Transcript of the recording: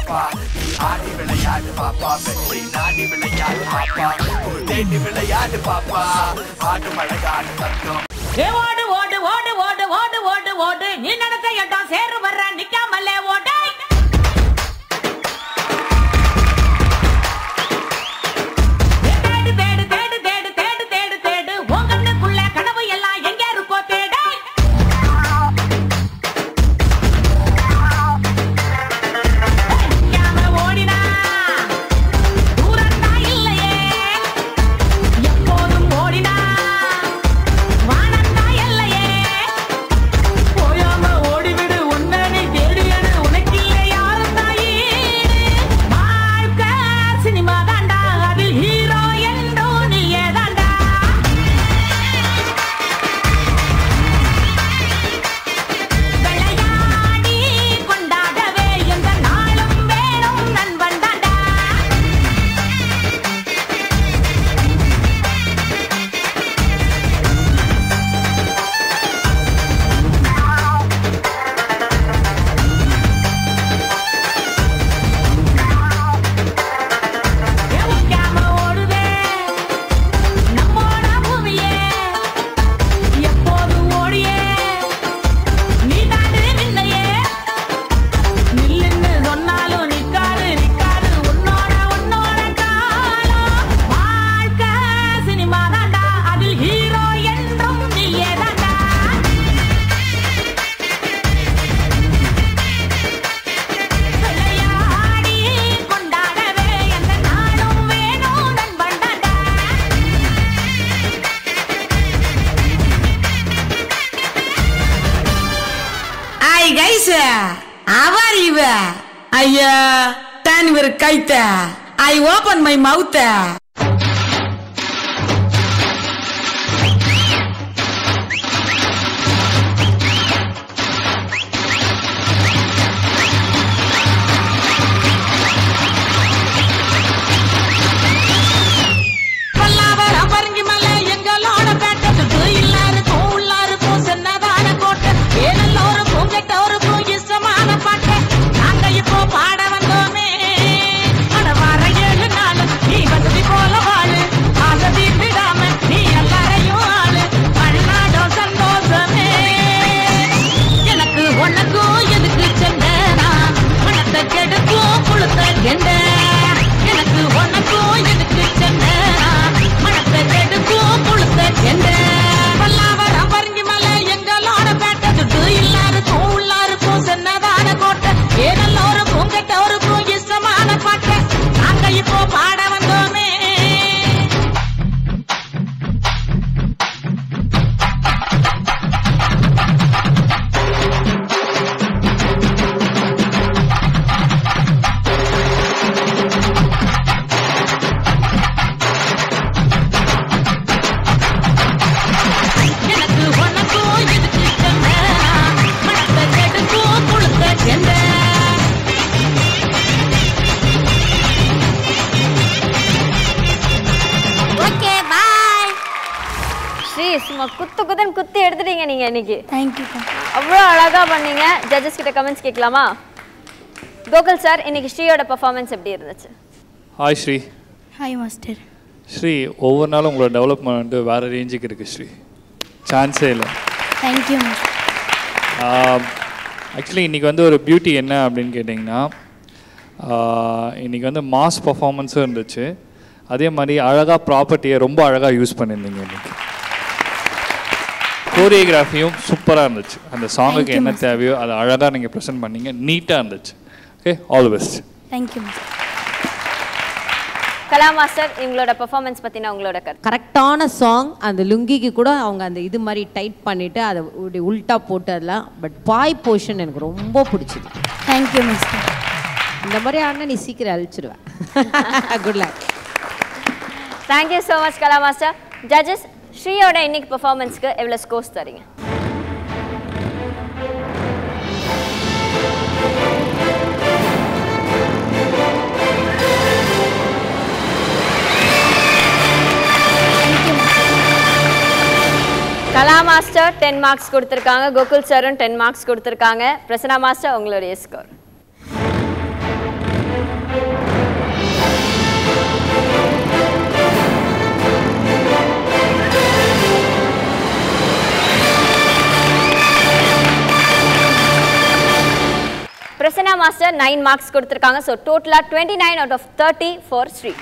பாப்பா நீ ஆடி விளையாடு பாப்பா வெற்றி நாடி விளையாடு பாப்பா ஒரு தேடி விளையாடு பாப்பா ஆடு மழகாடு தங்கம் ஓடு ஓடு ஓடு ஓடு ஓடு ஓடு ஓடு நீ நடத்த இடம் சேரு வர்ற நிக்காமலே ஓடு தேடு தேடு தேடு தேடு தேடு தேடு உங்களுக்குள்ள கனவு எல்லாம் எங்க இருக்கோ தேடு ஓடினா தூரத்தா இல்லையே எப்போதும் ஓடினா Aya, tan berkaita. I open my mouth. குத்து எடுத்துட்டீங்க நீங்க இன்னைக்கு. Thank you. அவ்வளவு அழகா பண்ணீங்க. ஜட்ஜஸ் கிட்ட கமெண்ட்ஸ் கேட்கலாமா? கோகுல் சார், இன்னைக்கு ஸ்ரீயோட பெர்ஃபார்மன்ஸ் எப்படி இருந்துச்சு? Hi Sri. Hi master. Sri, ஒவ்வொரு நாளும் உங்களோட டெவலப்மெண்ட் வேற ரேஞ்சுக்கு இருக்கு ஸ்ரீ. சான்ஸே இல்லை. Thank you master. ஆக்சுவலி இன்றைக்கி வந்து ஒரு பியூட்டி என்ன அப்படின்னு கேட்டிங்கன்னா, இன்றைக்கி வந்து மாஸ் பர்ஃபார்மன்ஸும் இருந்துச்சு, அதே மாதிரி அழகாக ப்ராப்பர்ட்டியை ரொம்ப அழகாக யூஸ் பண்ணியிருந்தீங்க. இன்றைக்கி கோரியோகிராஃபியும் சூப்பராக இருந்துச்சு. அந்த சாங்குக்கு என்ன தேவையோ அதை அழகாக நீங்கள் ப்ரெசென்ட் பண்ணீங்க, நீட்டாக இருந்துச்சு. Okay, all the best. Thank you. Kala master, உங்களோட பெர்ஃபார்மன்ஸ் பற்றின உங்களோட கருத்து? கரெக்டான சாங். அந்த லுங்கிக்கு கூட அவங்க அந்த இது மாதிரி டைட் பண்ணிவிட்டு அதை உல்ட்டா போட்டு அதெல்லாம். பட் பாய் போர்ஷன் எனக்கு ரொம்ப பிடிச்சிது. Thank you master. இந்த மாதிரி ஆனால் நீ சீக்கிரம் அழிச்சிடுவேன். Good luck. Thank you so much Kala master. Judges, ஸ்ரீயோட இன்னைக்கு பெர்ஃபார்மன்ஸ்க்கு எவ்வளோ ஸ்கோர்ஸ் தரீங்க? கலா மாஸ்டர் 10 மார்க்ஸ் கொடுத்துருக்காங்க, கோகுல் சாரும் 10 மார்க்ஸ் கொடுத்துருக்காங்க. பிரசன்னா மாஸ்டர், உங்களுடைய ஸ்கோர்? Prasanna Master 9 marks கொடுத்திருக்காங்க. So total 29 out of 30 for Sri.